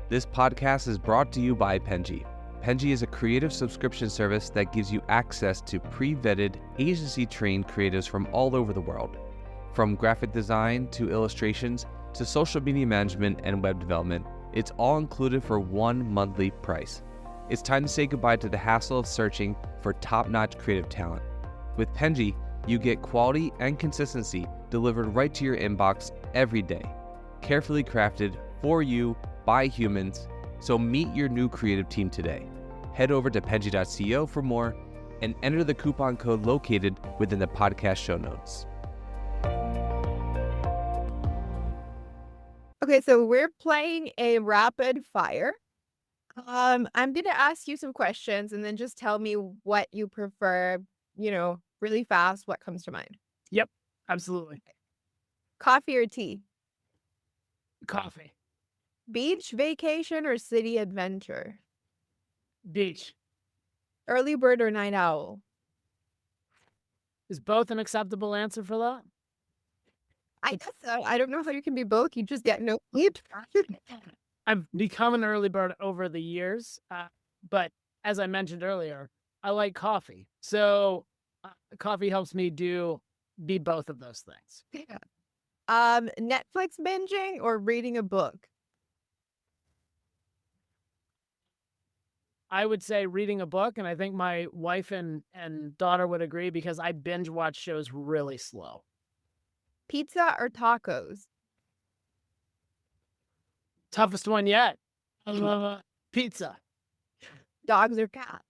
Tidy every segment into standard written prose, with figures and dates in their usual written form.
This podcast is brought to you by Penji. Penji is a creative subscription service that gives you access to pre-vetted, agency-trained creatives from all over the world. From graphic design to illustrations to social media management and web development, it's all included for one monthly price. It's time to say goodbye to the hassle of searching for top-notch creative talent. With Penji, you get quality and consistency delivered right to your inbox every day, carefully crafted for you by humans. So meet your new creative team today. Head over to penji.co for more and enter the coupon code located within the podcast show notes. Okay, so we're playing a rapid fire. I'm going to ask you some questions and then just tell me what you prefer, really fast, what comes to mind. Yep, absolutely. Coffee or tea? Coffee. Beach vacation or city adventure? Beach. Early bird or night owl? Is both an acceptable answer for that? I guess so. I don't know how you can be both. You just get no sleep. I've become an early bird over the years, but as I mentioned earlier, I like coffee. So coffee helps me be both of those things. Yeah. Netflix binging or reading a book? I would say reading a book, and I think my wife and daughter would agree because I binge watch shows really slow. Pizza or tacos? Toughest one yet. I love pizza. Dogs or cats?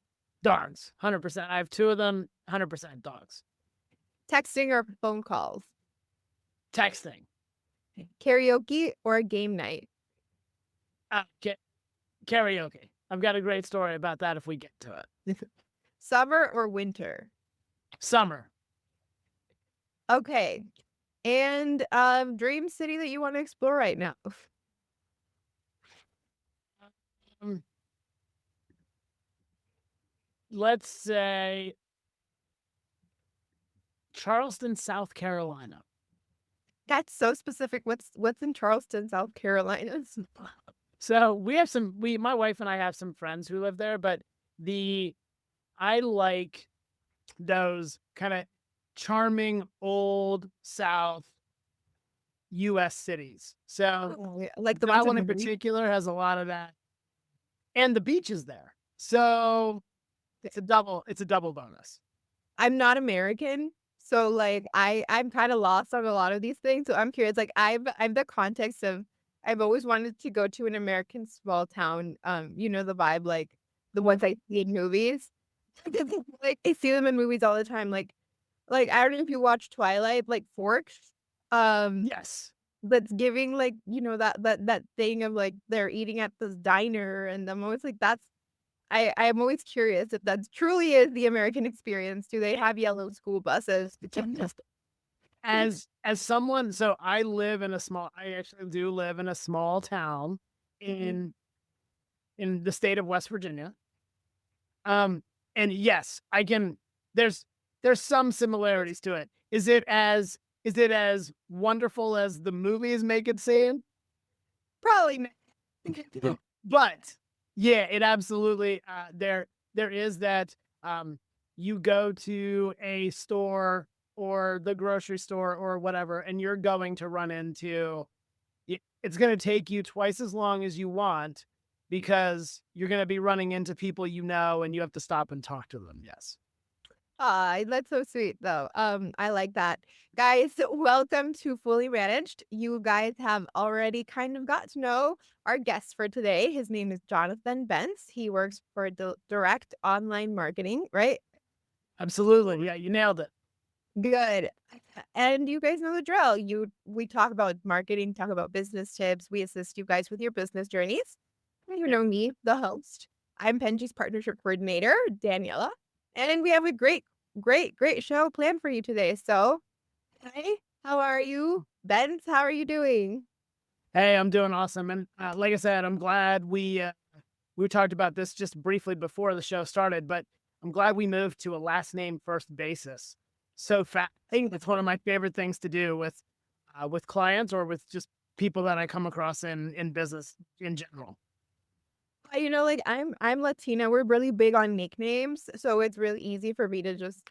Dogs, 100%. I have two of them, 100% dogs. Texting or phone calls? Texting. Karaoke or a game night? Karaoke. I've got a great story about that if we get to it. Summer or winter? Summer. Okay. And dream city that you want to explore right now? Let's say Charleston, South Carolina. That's so specific. What's in Charleston, South Carolina? So my wife and I have some friends who live there, but I like those kind of charming old South U.S. cities. So like the that ones one in particular has a lot of that, and the beach is there. So it's a double bonus. I'm not American, so like I'm kind of lost on a lot of these things. So I'm curious. Like I'm the context of I've always wanted to go to an American small town. The vibe, like the ones I see in movies. Like I see them in movies all the time. Like I don't know if you watch Twilight, like Forks. Yes. That's giving like, that thing of like they're eating at this diner, and I'm always like, I'm always curious if that truly is the American experience. Do they have yellow school buses? As someone, so I actually do live in a small town in the state of West Virginia. And yes, there's some similarities to it. Is it as wonderful as the movies make it seem? Probably not. But yeah, it absolutely, there is that, you go to a store or the grocery store or whatever, and you're going to run into, it's going to take you twice as long as you want because you're going to be running into people and you have to stop and talk to them. Yes. That's so sweet though. I like that. Guys, welcome to Fully Managed. You guys have already kind of got to know our guest for today. His name is Jonathan Bentz. He works for direct online marketing, right? Absolutely. Yeah, you nailed it. Good. And you guys know the drill. We talk about marketing, talk about business tips. We assist you guys with your business journeys. You know me, the host. I'm Penji's partnership coordinator, Daniela. And we have a great show planned for you today. So, hi, how are you? Bentz, how are you doing? Hey, I'm doing awesome. And like I said, I'm glad we talked about this just briefly before the show started, but I'm glad we moved to a last name first basis so fast. I think that's one of my favorite things to do with clients or with just people that I come across in business in general. Like I'm Latina. We're really big on nicknames, so it's really easy for me to just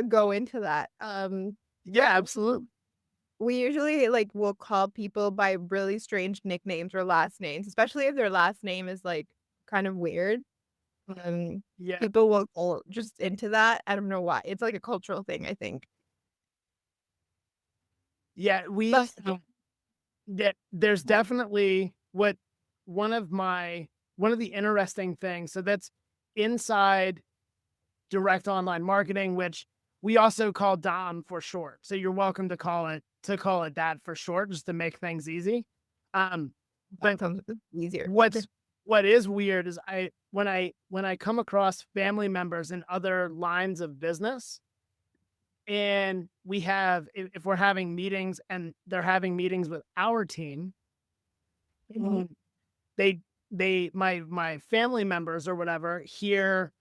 go into that. Yeah, absolutely. We usually like will call people by really strange nicknames or last names, especially if their last name is like kind of weird. Um, Yeah. People will go just into that. I don't know why. It's like a cultural thing, I think. Yeah, But there's definitely one of my one of the interesting things. So that's inside direct online marketing, which we also call DOM for short. So you're welcome to call it that for short, just to make things easy. that But sounds easier. what is weird is when I come across family members in other lines of business, and we have if we're having meetings and they're having meetings with our team, Mhm. they my family members or whatever hear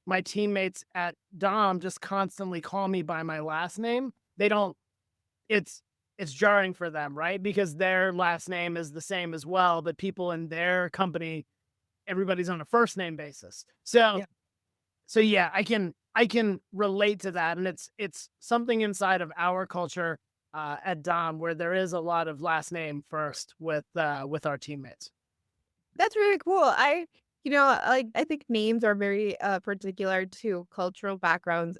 my teammates at Dom just constantly call me by my last name. They don't it's it's jarring for them, right? Because their last name is the same as well, but people in their company, everybody's on a first name basis. So Yeah. so yeah, I can relate to that, and it's something inside of our culture at Dom where there is a lot of last name first with our teammates. That's really cool. Like I think names are very particular to cultural backgrounds.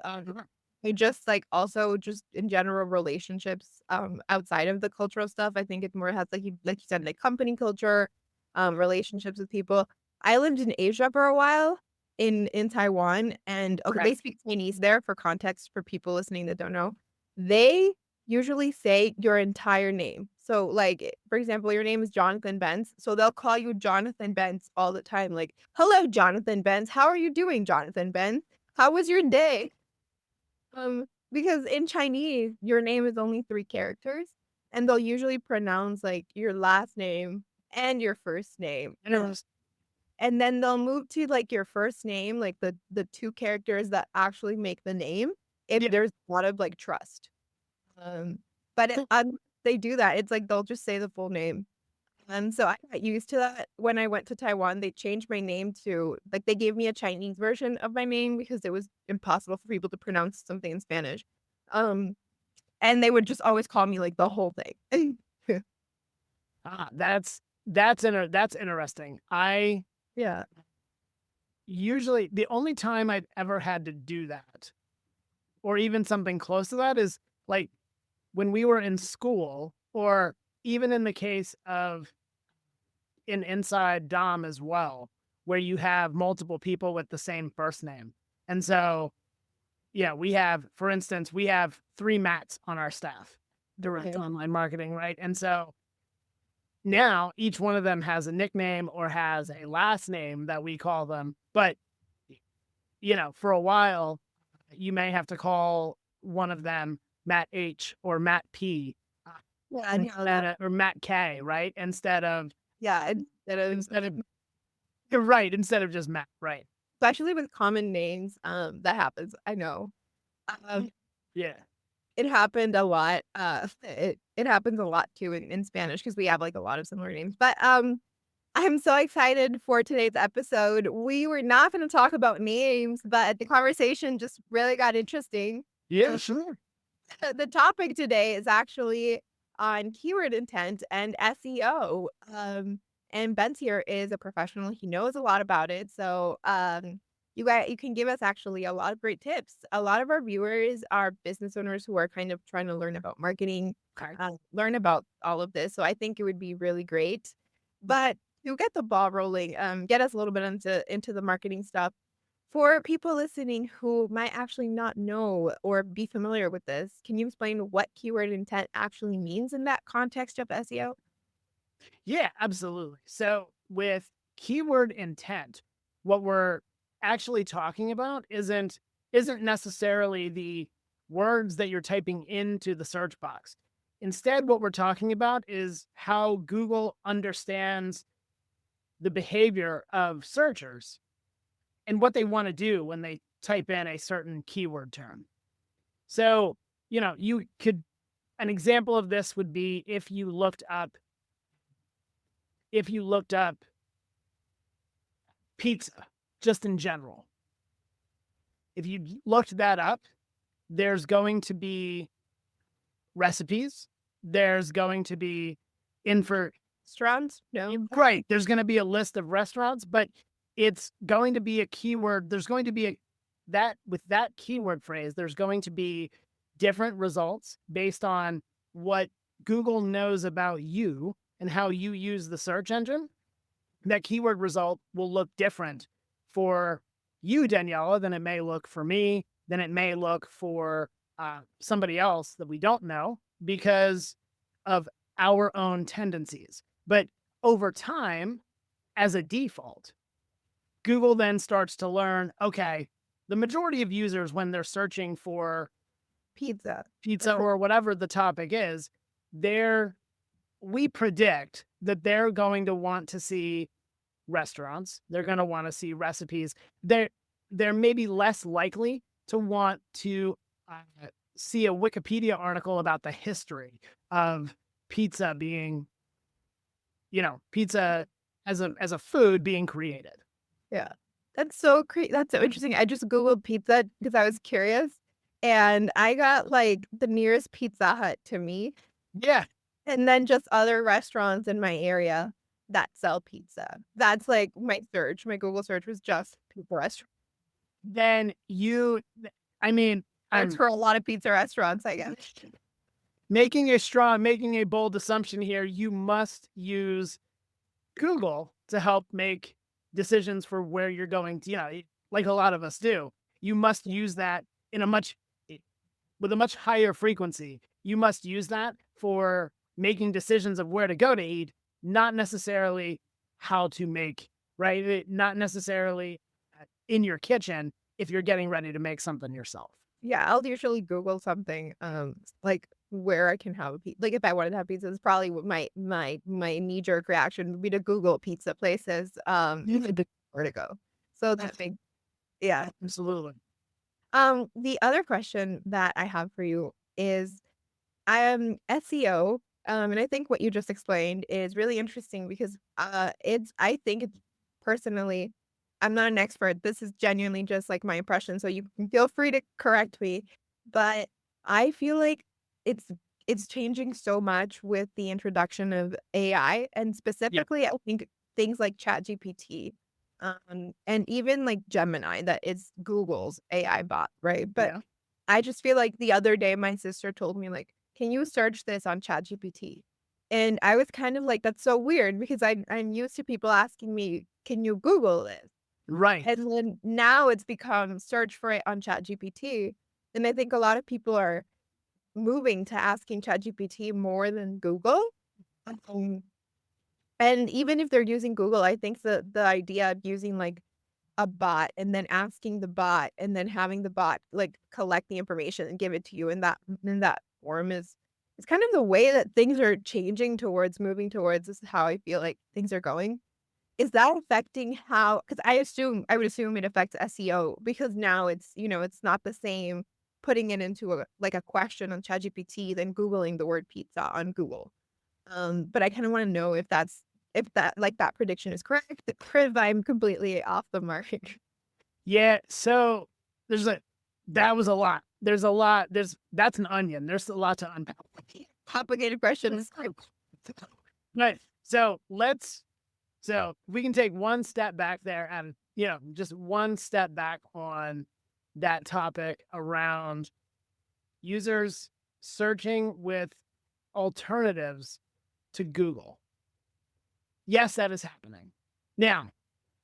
I just like also just in general relationships outside of the cultural stuff. I think it more has like you said, like company culture, relationships with people. I lived in Asia for a while in Taiwan, and okay, Okay. they speak Chinese there for context for people listening that don't know. They usually say your entire name. So, like, for example, your name is Jonathan Bentz, so they'll call you Jonathan Bentz all the time. Like, "Hello, Jonathan Bentz. How are you doing, Jonathan Bentz? How was your day?" Because in Chinese, your name is only 3 characters, and they'll usually pronounce, like, your last name and your first name, and then they'll move to, like, your first name, like, the 2 characters that actually make the name, if Yeah. there's a lot of, like, trust. Um, but they do that. It's like they'll just say the full name. And so I got used to that. When I went to Taiwan, they changed my name to like they gave me a Chinese version of my name because it was impossible for people to pronounce something in Spanish. Um, and they would just always call me like the whole thing. That's interesting. I Yeah. usually the only time I've ever had to do that, or even something close to that, is like when we were in school, or even in the case of an inside Dom as well, where you have multiple people with the same first name. And so, yeah, for instance, we have 3 Matts on our staff, direct Okay. online marketing, right? And so now each one of them has a nickname or has a last name that we call them. But, for a while, you may have to call one of them Matt H or Matt P, Yeah, I know that. or Matt K, right? Yeah, Instead of you're right, instead of just Matt, right? especially with common names, that happens. I know. Um, Yeah. It happened a lot, it happens a lot too in Spanish because we have, like, a lot of similar names, but, I'm so excited for today's episode. We were not gonna talk about names, but the conversation just really got interesting. Yeah, sure. The topic today is actually on keyword intent and SEO. And Bentz here is a professional. He knows a lot about it. So you can give us actually a lot of great tips. A lot of our viewers are business owners who are kind of trying to learn about marketing, Okay. learn about all of this. So I think it would be really great. But to get the ball rolling, get us a little bit into the marketing stuff. For people listening who might actually not know or be familiar with this, can you explain what keyword intent actually means in that context of SEO? Yeah, absolutely. So with keyword intent, what we're actually talking about isn't necessarily the words that you're typing into the search box. Instead, what we're talking about is how Google understands the behavior of searchers and what they want to do when they type in a certain keyword term. So, you could an example of this would be if you looked up pizza, just in general. If you looked that up, there's going to be recipes. There's going to be Restaurants? No. right. There's going to be a list of restaurants, but it's going to be a keyword. There's going to be with that keyword phrase, there's going to be different results based on what Google knows about you and how you use the search engine. That keyword result will look different for you, Daniela, than it may look for me, than it may look for somebody else that we don't know because of our own tendencies. But over time, as a default, Google then starts to learn, okay, the majority of users, when they're searching for Pizza. or whatever the topic is, we predict that they're going to want to see restaurants. They're going to want to see recipes. They're maybe less likely to want to see a Wikipedia article about the history of pizza being, pizza as a food being created. Yeah. That's so interesting. I just Googled pizza because I was curious, and I got like the nearest Pizza Hut to me. Yeah. And then just other restaurants in my area that sell pizza. That's like my search. My Google search was just pizza restaurants. Then Search for a lot of pizza restaurants, I guess. making a bold assumption here, you must use Google to help make decisions for where you're going to, like a lot of us do. You must use that with a much higher frequency. You must use that for making decisions of where to go to eat, not necessarily how to make, right? Not necessarily in your kitchen if you're getting ready to make something yourself. Yeah, I'll usually Google something, like where I can have a pizza. Like if I wanted to have pizza, it's probably what my knee-jerk reaction would be to Google pizza places, where to go. So that makes, yeah. Absolutely. The other question that I have for you is, SEO, and I think what you just explained is really interesting because I think it's personally, I'm not an expert. This is genuinely just like my impression, so you can feel free to correct me. But I feel like it's changing so much with the introduction of AI, and specifically, I think things like ChatGPT, and even like Gemini, that is Google's AI bot, right? But I just feel like the other day, my sister told me, like, can you search this on ChatGPT? And I was kind of like, that's so weird because I'm used to people asking me, can you Google this? Right. And then now it's become search for it on ChatGPT. And I think a lot of people are moving to asking ChatGPT more than Google. And even if they're using Google, I think the idea of using like a bot and then asking the bot and then having the bot like collect the information and give it to you in that form is kind of the way that things are changing towards, moving towards. This is how I feel like things are going. Is that affecting how, because I would assume it affects SEO because now it's not the same putting it into a question on ChatGPT than Googling the word pizza on Google. But I kind of want to know if that prediction is correct, if I'm completely off the mark. Yeah. So that was a lot. That's an onion. There's a lot to unpack. Complicated questions. Right. So we can take one step back there and, just one step back on that topic around users searching with alternatives to Google. Yes, that is happening. Now,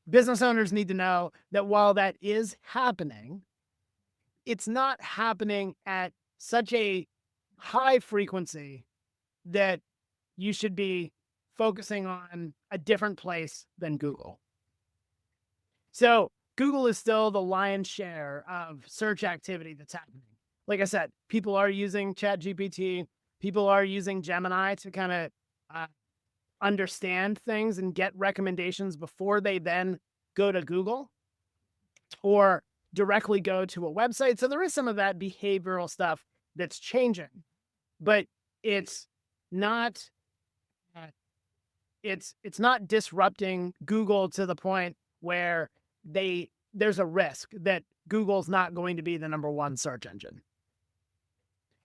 business owners need to know that while that is happening, it's not happening at such a high frequency that you should be focusing on a different place than Google. So Google is still the lion's share of search activity that's happening. Like I said, people are using ChatGPT. People are using Gemini to kind of understand things and get recommendations before they then go to Google or directly go to a website. So there is some of that behavioral stuff that's changing, but it's not disrupting Google to the point where there's a risk that Google's not going to be the number one search engine.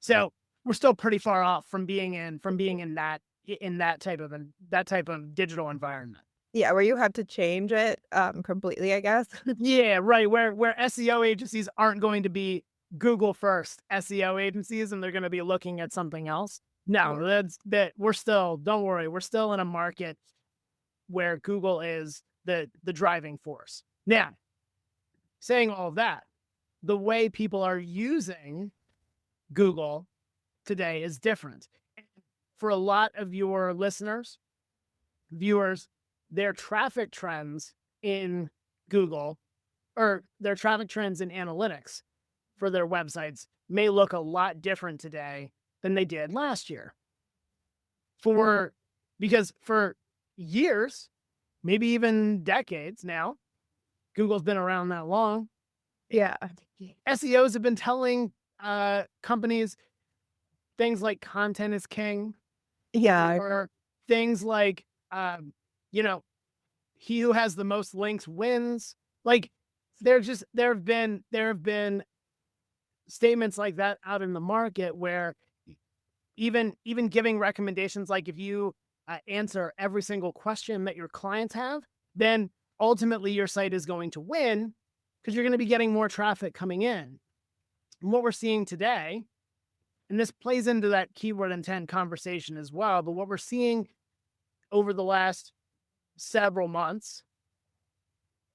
So we're still pretty far off from being in that type of digital environment. Yeah, where you have to change it completely, I guess. Yeah, right. Where SEO agencies aren't going to be Google first SEO agencies, and they're going to be looking at something else. No, don't worry, we're still in a market where Google is the driving force. Now, saying all of that, the way people are using Google today is different. For a lot of your listeners, viewers, their traffic trends in Google or their traffic trends in analytics for their websites may look a lot different today than they did last year. Because for years, maybe even decades now, Google's been around that long. Yeah. SEOs have been telling companies things like content is king. Yeah. Or things like, he who has the most links wins. Like there have been statements like that out in the market where even giving recommendations, like if you answer every single question that your clients have, then ultimately your site is going to win because you're going to be getting more traffic coming in. And what we're seeing today, and this plays into that keyword intent conversation as well, but what we're seeing over the last several months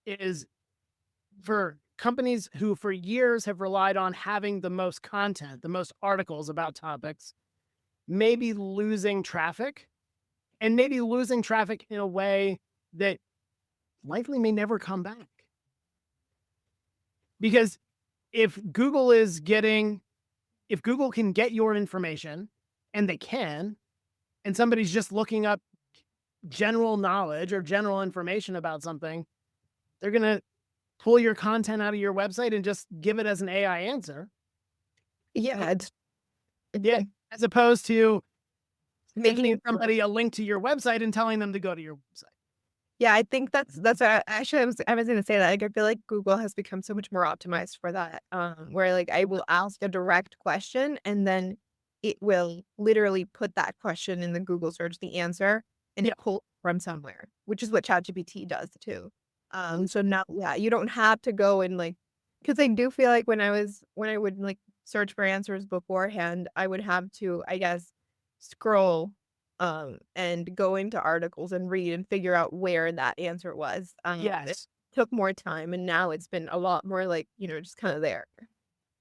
is for companies who for years have relied on having the most content, the most articles about topics, maybe losing traffic, and maybe losing traffic in a way that likely may never come back. Because if Google can get your information, and they can, and somebody's just looking up general knowledge or general information about something, they're going to pull your content out of your website and just give it as an AI answer. Yeah. As opposed to Making giving somebody a link to your website and telling them to go to your website. Yeah, I think that's what I was going to say that. Like, I feel like Google has become so much more optimized for that. Where like I will ask a direct question and then it will literally put that question in the Google search, the answer, and it pulls from somewhere, which is what ChatGPT does too. So now, yeah, you don't have to go and like, because I do feel like when I would like search for answers beforehand, I would have to, I guess, scroll and go into articles and read and figure out where that answer was. It took more time, and now it's been a lot more like, just kind of there.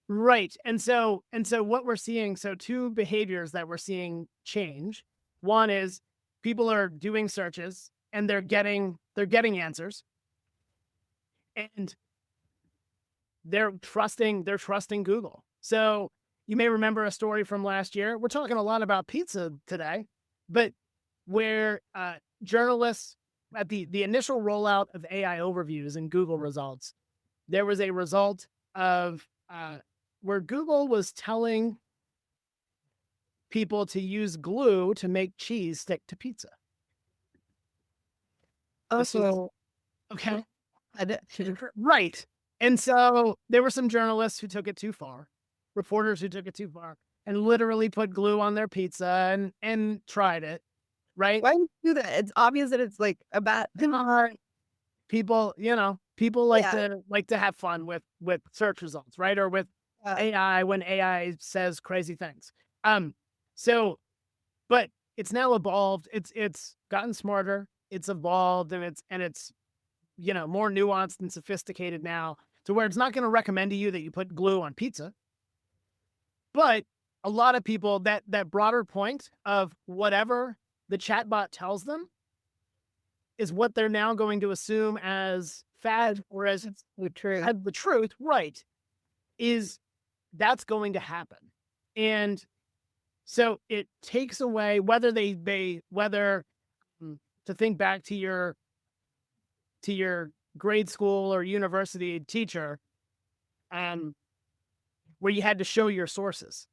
Right. And so what we're seeing, so two behaviors that we're seeing change. One is people are doing searches and they're getting answers. And they're trusting Google. So you may remember a story from last year. We're talking a lot about pizza today, but where journalists at the initial rollout of AI overviews in Google results, there was a result of where Google was telling people to use glue to make cheese stick to pizza. Okay. Right. And so there were some journalists who took it too far, reporters who took it too far, and literally put glue on their pizza and tried it. Right. Why do you do that? It's obvious that it's like a bad people, like to have fun with search results, right? Or with AI when AI says crazy things. But it's now evolved. It's gotten smarter. It's evolved, and it's more nuanced and sophisticated now, to where it's not going to recommend to you that you put glue on pizza. But a lot of people, that broader point of whatever the chatbot tells them is what they're now going to assume as fad or as the truth. The truth, right, is that's going to happen. And so it takes away whether to think back to your grade school or university teacher, where you had to show your sources.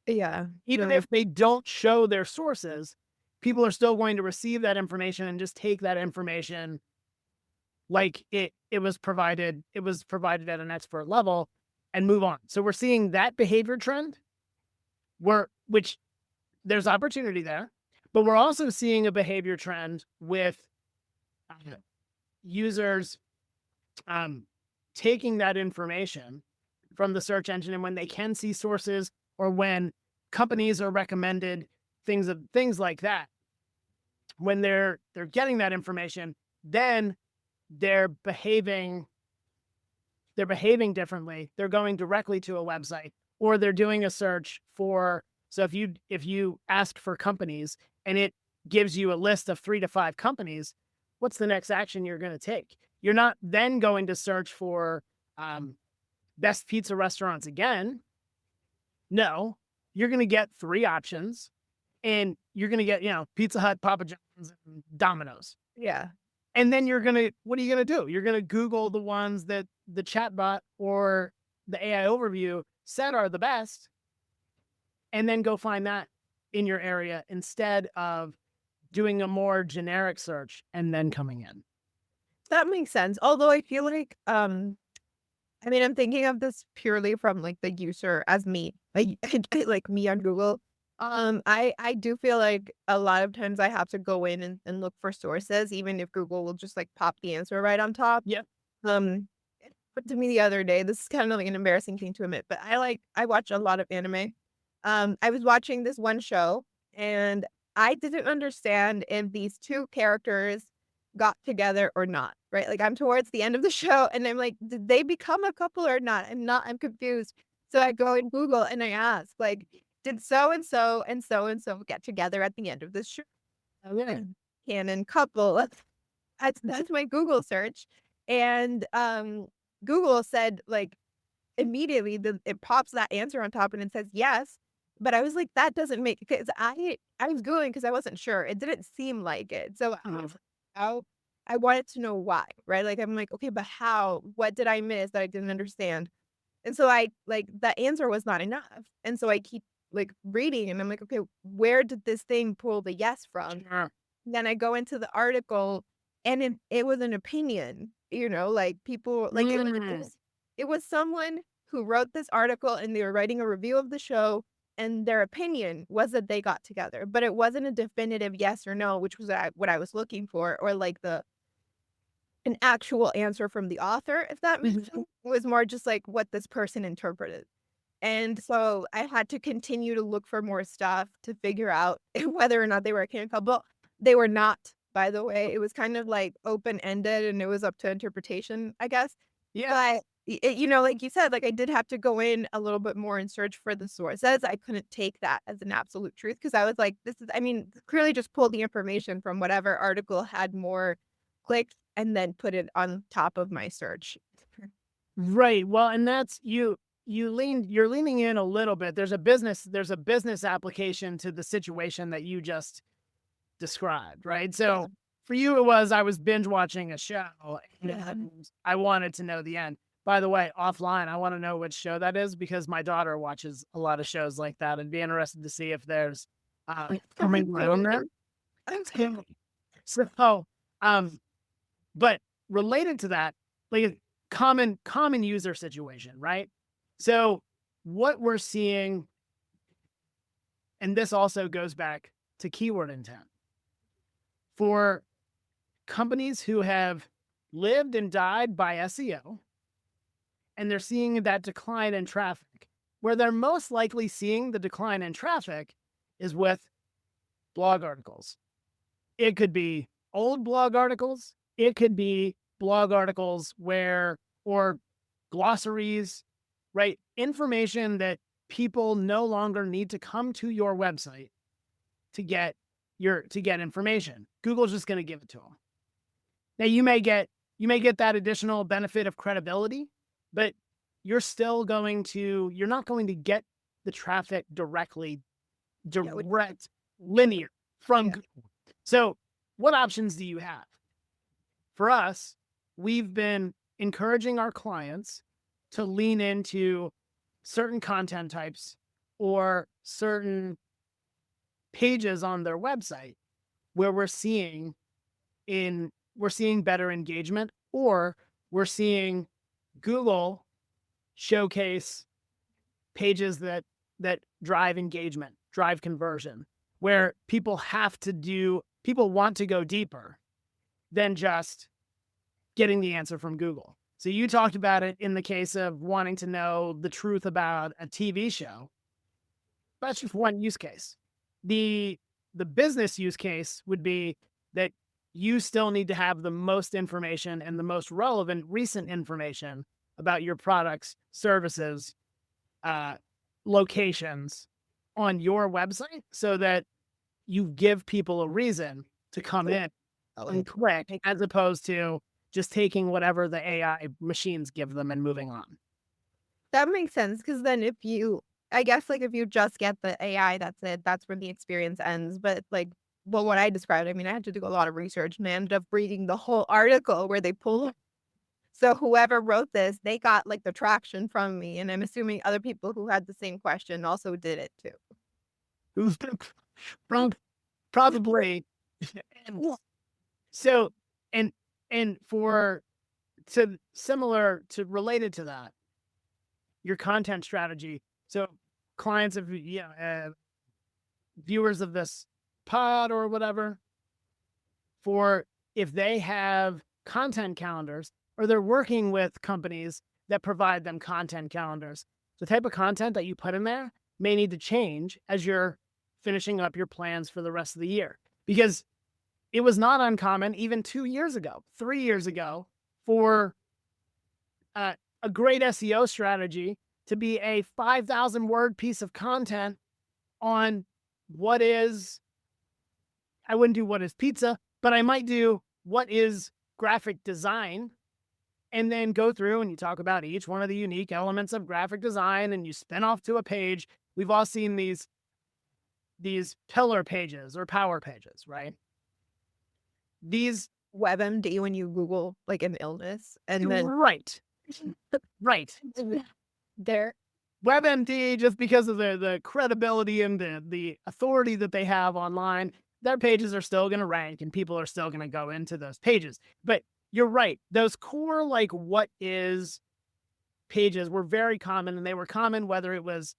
Yeah. Even if they don't show their sources, people are still going to receive that information and just take that information like it was provided at an expert level and move on. So we're seeing that behavior trend which there's opportunity there, but we're also seeing a behavior trend with users taking that information from the search engine, and when they can see sources or when companies are recommended things like that, when they're getting that information, then they're behaving differently. They're going directly to a website, or they're doing a search for, so if you ask for companies and it gives you a list of 3 to 5 companies, what's the next action you're going to take? You're not then going to search for best pizza restaurants again. No, you're going to get 3 options, and you're going to get, Pizza Hut, Papa John's, and Domino's. Yeah. And then what are you going to do? You're going to Google the ones that the chatbot or the AI overview said are the best, and then go find that in your area instead of doing a more generic search and then coming in. That makes sense. Although I feel like, I'm thinking of this purely from like the user as me, like me on Google. I do feel like a lot of times I have to go in and look for sources, even if Google will just like pop the answer right on top. Yeah. But to me the other day, this is kind of like an embarrassing thing to admit, but I watch a lot of anime. I was watching this one show and I didn't understand if these 2 characters got together or not, right? Like I'm towards the end of the show and I'm like, did they become a couple or not? I'm confused. So I go in Google and I ask, like, did so and so and so and so get together at the end of this show? Okay. Canon couple. That's my Google search. And Google said like immediately it pops that answer on top and it says yes. But I was like, that doesn't make, because I was Googling because I wasn't sure. It didn't seem like it. So I was like, how, I wanted to know why, right? Like I'm like, okay, but how? What did I miss that I didn't understand? And so I like the answer was not enough. And so I keep like reading and I'm like, okay, where did this thing pull the yes from? Sure. Then I go into the article and it was an opinion, like people like it was someone who wrote this article and they were writing a review of the show and their opinion was that they got together, but it wasn't a definitive yes or no, which was what I was looking for, or like an actual answer from the author, if that makes sense. It was more just like what this person interpreted. And so I had to continue to look for more stuff to figure out whether or not they were a canon couple. They were not, by the way. It was kind of like open-ended and it was up to interpretation, I guess. Yeah. But, like you said, like I did have to go in a little bit more and search for the sources. I couldn't take that as an absolute truth because I was like, clearly just pull the information from whatever article had more clicks and then put it on top of my search. Right. Well, and that's you're leaning in a little bit. There's a business application to the situation that you just described, right? So for you, it was, I was binge watching a show and I wanted to know the end. By the way, offline, I want to know which show that is because my daughter watches a lot of shows like that and be interested to see if there's coming around there. So, but related to that, like a common user situation, right? So what we're seeing, and this also goes back to keyword intent, for companies who have lived and died by SEO, and they're seeing that decline in traffic, where they're most likely seeing the decline in traffic is with blog articles. It could be old blog articles. It could be blog articles or glossaries, right? Information that people no longer need to come to your website to get information. Google's just going to give it to them. Now you may get that additional benefit of credibility, but you're not going to get the traffic direct, linear from Google. So what options do you have? For us, we've been encouraging our clients to lean into certain content types or certain pages on their website where we're seeing in we're seeing better engagement, or we're seeing Google showcase pages that drive engagement, drive conversion, where people want to go deeper than just getting the answer from Google. So you talked about it in the case of wanting to know the truth about a TV show. That's just one use case. The business use case would be that you still need to have the most information and the most relevant recent information about your products, services, locations on your website, so that you give people a reason to come in and click, as opposed to just taking whatever the AI machines give them and moving on. That makes sense, because then if you just get the AI, that's it. That's where the experience ends. But what I described, I mean, I had to do a lot of research, and I ended up reading the whole article where they pull. So whoever wrote this, they got the traction from me, and I'm assuming other people who had the same question also did it too. Probably. So, and related to that, your content strategy. So clients of, viewers of this pod or whatever, if they have content calendars, or they're working with companies that provide them content calendars, the type of content that you put in there may need to change as you're finishing up your plans for the rest of the year. Because it was not uncommon, even 2 years ago, 3 years ago, for a great SEO strategy to be a 5,000 word piece of content on I wouldn't do what is pizza, but I might do what is graphic design, and then go through and you talk about each one of the unique elements of graphic design, and you spin off to a page. We've all seen these pillar pages or power pages, right? These WebMD, when you Google an illness, and then right. there. WebMD, just because of the credibility and the authority that they have online, their pages are still going to rank, and people are still going to go into those pages. But you're right. Those core, what is pages were very common, and they were common whether it was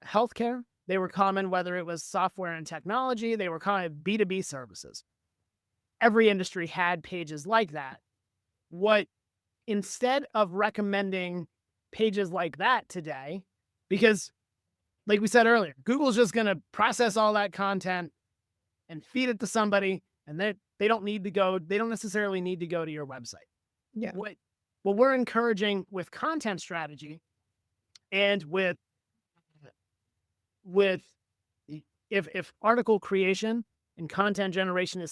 healthcare, they were common whether it was software and technology, they were common B2B services. Every industry had pages like that. Instead of recommending pages like that today, because like we said earlier, Google's just going to process all that content and feed it to somebody, and they don't necessarily need to go to your website. Yeah. What we're encouraging with content strategy, and with if article creation and content generation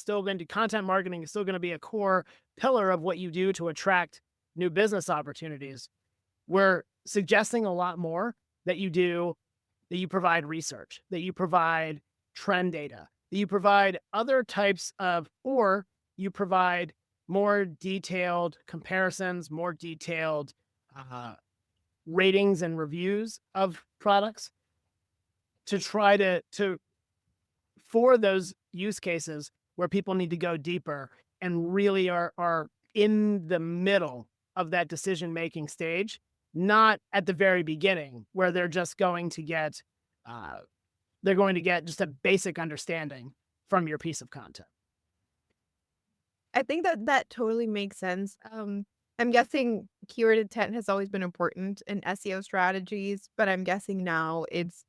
content marketing is still going to be a core pillar of what you do to attract new business opportunities, we're suggesting a lot more that you provide research, that you provide trend data, that you provide other types of, or you provide more detailed comparisons, more detailed ratings and reviews of products, to try to for those use cases where people need to go deeper and really are in the middle of that decision-making stage, not at the very beginning where they're just going to get just a basic understanding from your piece of content. I think that totally makes sense. I'm guessing keyword intent has always been important in SEO strategies, but I'm guessing now it's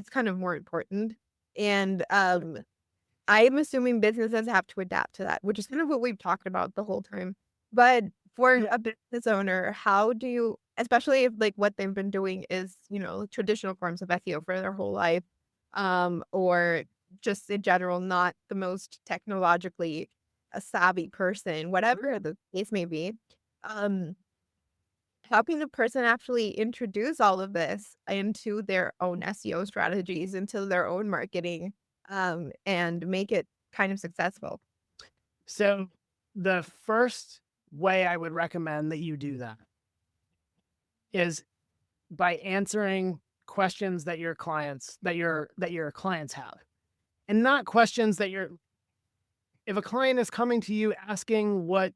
kind of more important. And I'm assuming businesses have to adapt to that, which is kind of what we've talked about the whole time. But for a business owner, how do you, especially if what they've been doing is, traditional forms of SEO for their whole life, or just in general, not the most technologically savvy person, whatever the case may be, helping the person actually introduce all of this into their own SEO strategies, into their own marketing, and make it kind of successful. So the first way I would recommend that you do that is by answering questions that your clients have, and not questions that if a client is coming to you asking what,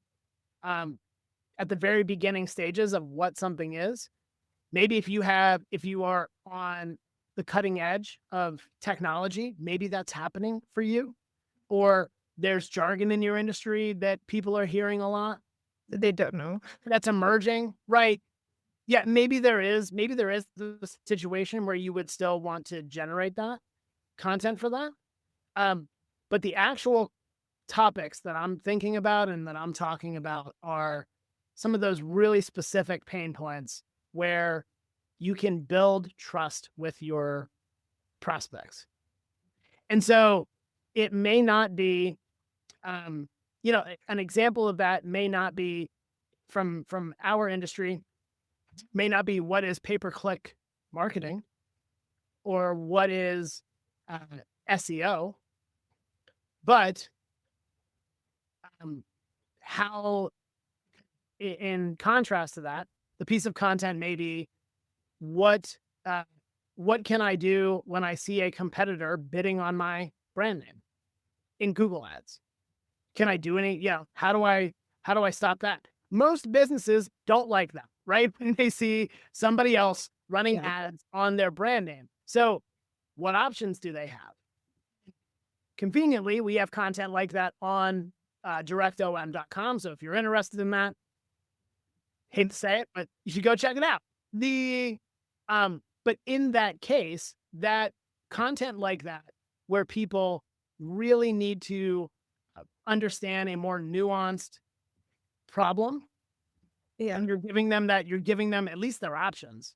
at the very beginning stages of what something is, maybe if you are on the cutting edge of technology, maybe that's happening for you, or there's jargon in your industry that people are hearing a lot They don't know. that's emerging, right? Yeah, maybe there is the situation where you would still want to generate that content for that. But the actual topics that I'm thinking about and that I'm talking about are some of those really specific pain points where you can build trust with your prospects. And so it may not be, an example of that may not be from our industry, may not be what is pay-per-click marketing or what is SEO, but how, in contrast to that, the piece of content may be what can I do when I see a competitor bidding on my brand name in Google Ads? Can I do any? Yeah. How do I stop that? Most businesses don't like that, right? When they see somebody else running ads on their brand name. So what options do they have? Conveniently, we have content like that on directom.com. So if you're interested in that, hate to say it, but you should go check it out. But in that case, that content like that, where people really need to understand a more nuanced problem, and you're giving them at least their options,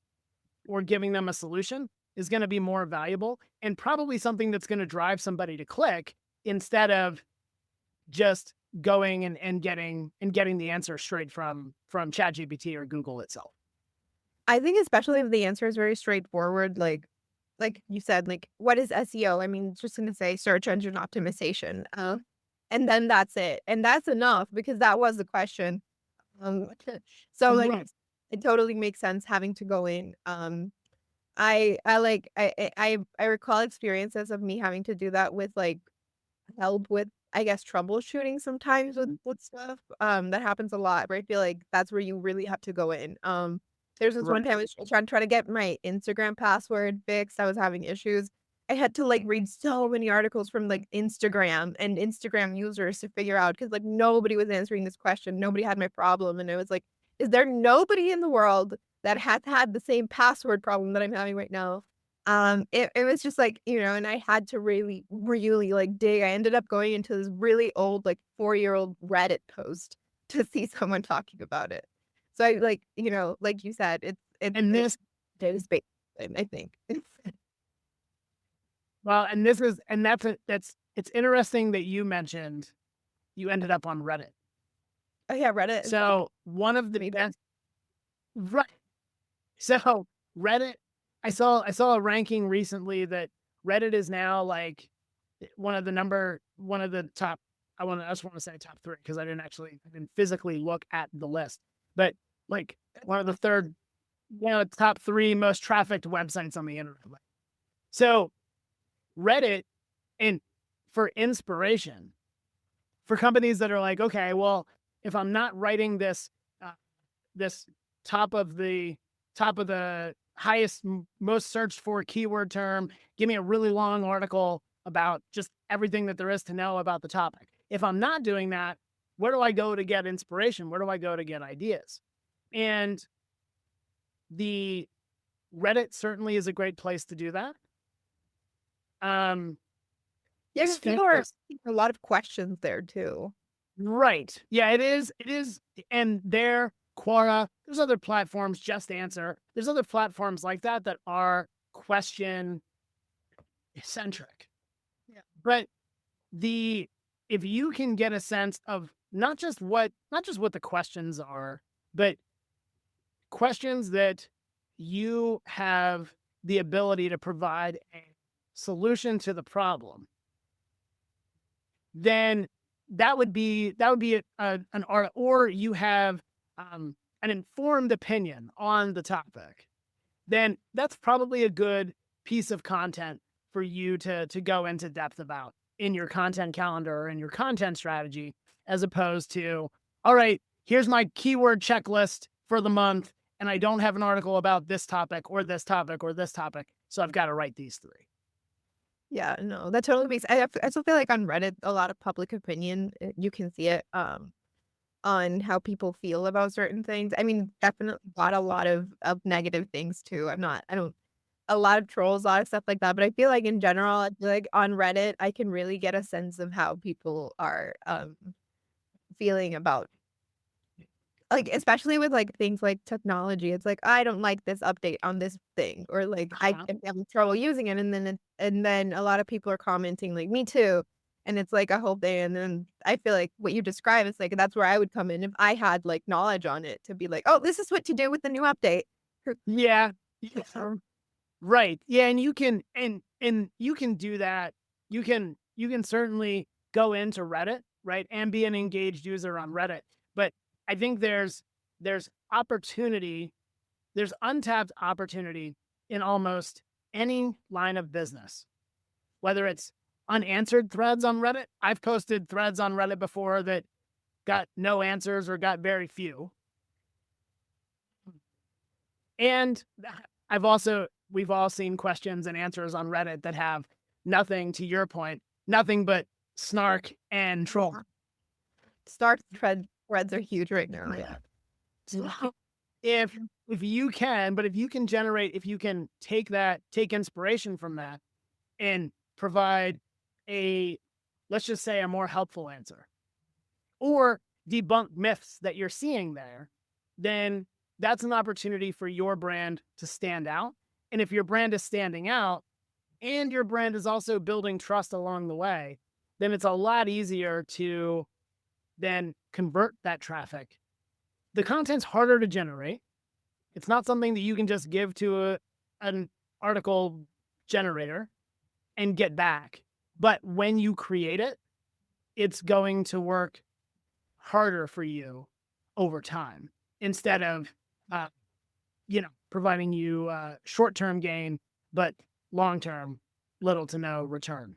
or giving them a solution, is going to be more valuable and probably something that's going to drive somebody to click instead of just going and getting the answer straight from ChatGPT or Google itself. I think especially if the answer is very straightforward, like you said, like, what is SEO? I mean, it's just going to say search engine optimization. And then that's it. And that's enough because that was the question. So like, Right. it totally makes sense having to go in. I recall experiences of me having to do that with like help with, I guess, troubleshooting sometimes with stuff. That happens a lot, but I feel like that's where you really have to go in. There's this one time I was trying to get my Instagram password fixed. I was having issues. I had to like read so many articles from like Instagram and Instagram users to figure out because like nobody was answering this question. Nobody had my problem. And it was like, is there nobody in the world that has had the same password problem that I'm having right now? It was just like, and I had to really, really like dig. I ended up going into this really old, like 4-year-old Reddit post to see someone talking about it. So I like, like you said, it's And this, data space, I think. well, and this is, and it's interesting that you mentioned you ended up on Reddit. Oh yeah, Reddit. So one of the best, right. So Reddit, I saw a ranking recently that Reddit is now like one of the top. I just want to say top 3 because I didn't physically look at the list, but like one of the top 3 most trafficked websites on the internet. So Reddit, and for inspiration, for companies that are like, okay, well, if I'm not writing this top of the highest, most searched for keyword term, give me a really long article about just everything that there is to know about the topic. If I'm not doing that, where do I go to get inspiration? Where do I go to get ideas? And the Reddit certainly is a great place to do that. Yeah, there are a lot of questions there too. Right. Yeah, it is. And there, Quora, there's other platforms, Just Answer. There's other platforms like that are question centric. Yeah. But if you can get a sense of not just what the questions are, but questions that you have the ability to provide a solution to the problem, then that would be an art, or you have an informed opinion on the topic, then that's probably a good piece of content for you to go into depth about in your content calendar or in your content strategy, as opposed to, all right, here's my keyword checklist for the month, and I don't have an article about this topic or this topic or this topic, so I've got to write these 3. Yeah, no, that totally makes. I also feel like on Reddit, a lot of public opinion, you can see it on how people feel about certain things. I mean, definitely got a lot of negative things too. I don't a lot of trolls, a lot of stuff like that. But I feel like in general, I feel like on Reddit, I can really get a sense of how people are feeling about, like, especially with like things like technology. It's like, I don't like this update on this thing, or like I am having trouble using it, and then a lot of people are commenting like, me too. And it's like a whole thing. And then I feel like what you describe is like, that's where I would come in if I had like knowledge on it, to be like, oh, this is what to do with the new update. Yeah. Right. Yeah, and you can you can do that. You can certainly go into Reddit, right, and be an engaged user on Reddit. But I think there's opportunity, there's untapped opportunity in almost any line of business. Whether it's unanswered threads on Reddit. I've posted threads on Reddit before that got no answers or got very few. And we've all seen questions and answers on Reddit that have nothing, to your point, nothing but snark and troll. Snark threads are huge right now. Yeah. So if you can take inspiration from that and provide let's just say a more helpful answer, or debunk myths that you're seeing there, then that's an opportunity for your brand to stand out. And if your brand is standing out and your brand is also building trust along the way, then it's a lot easier to then convert that traffic. The content's harder to generate. It's not something that you can just give to an article generator and get back. But when you create it, it's going to work harder for you over time, instead of, providing you short-term gain, but long-term little to no return.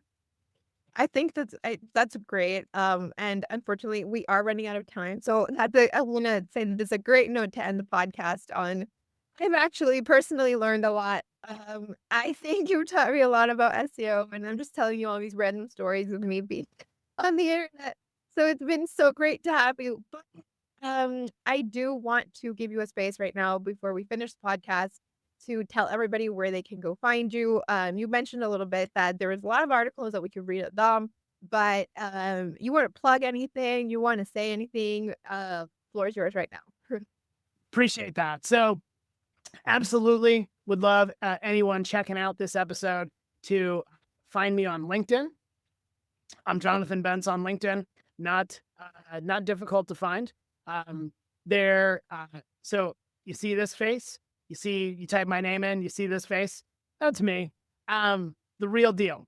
I think that's great. And unfortunately, we are running out of time. So I want to say this is a great note to end the podcast on. I've actually personally learned a lot. I think you taught me a lot about SEO, and I'm just telling you all these random stories of me being on the internet. So it's been so great to have you. But I do want to give you a space right now before we finish the podcast to tell everybody where they can go find you. You mentioned a little bit that there was a lot of articles that we could read at them, but you want to plug anything? You want to say anything? Floor is yours right now. Appreciate that. So absolutely would love anyone checking out this episode to find me on LinkedIn. I'm Jonathan Bentz on LinkedIn. Not difficult to find. So you see this face? You type my name in, you see this face? That's me. The real deal.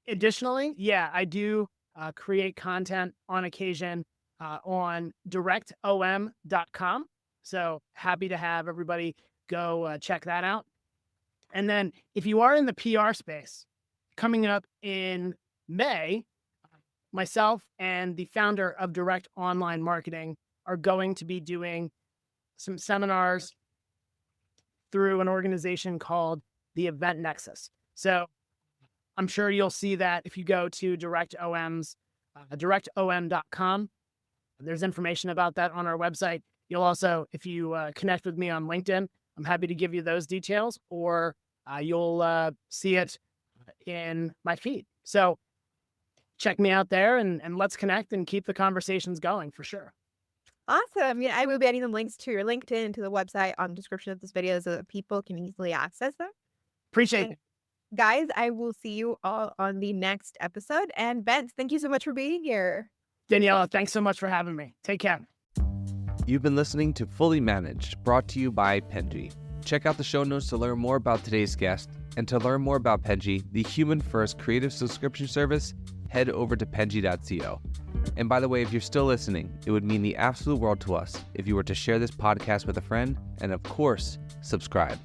Additionally, I do create content on occasion on directom.com. So happy to have everybody go check that out. And then if you are in the PR space, coming up in May, myself and the founder of Direct Online Marketing are going to be doing some seminars through an organization called the Event Nexus. So I'm sure you'll see that if you go to directom.com. There's information about that on our website. You'll also, if you connect with me on LinkedIn, I'm happy to give you those details, or you'll see it in my feed. So check me out there and let's connect and keep the conversations going for sure. Awesome. Yeah, I will be adding the links to your LinkedIn, to the website on the description of this video so that people can easily access them. Appreciate it. Guys, I will see you all on the next episode. And Bentz, thank you so much for being here. Daniela, thanks so much for having me. Take care. You've been listening to Fully Managed, brought to you by Penji. Check out the show notes to learn more about today's guest. And to learn more about Penji, the human-first creative subscription service, head over to penji.co. And by the way, if you're still listening, it would mean the absolute world to us if you were to share this podcast with a friend and, of course, subscribe.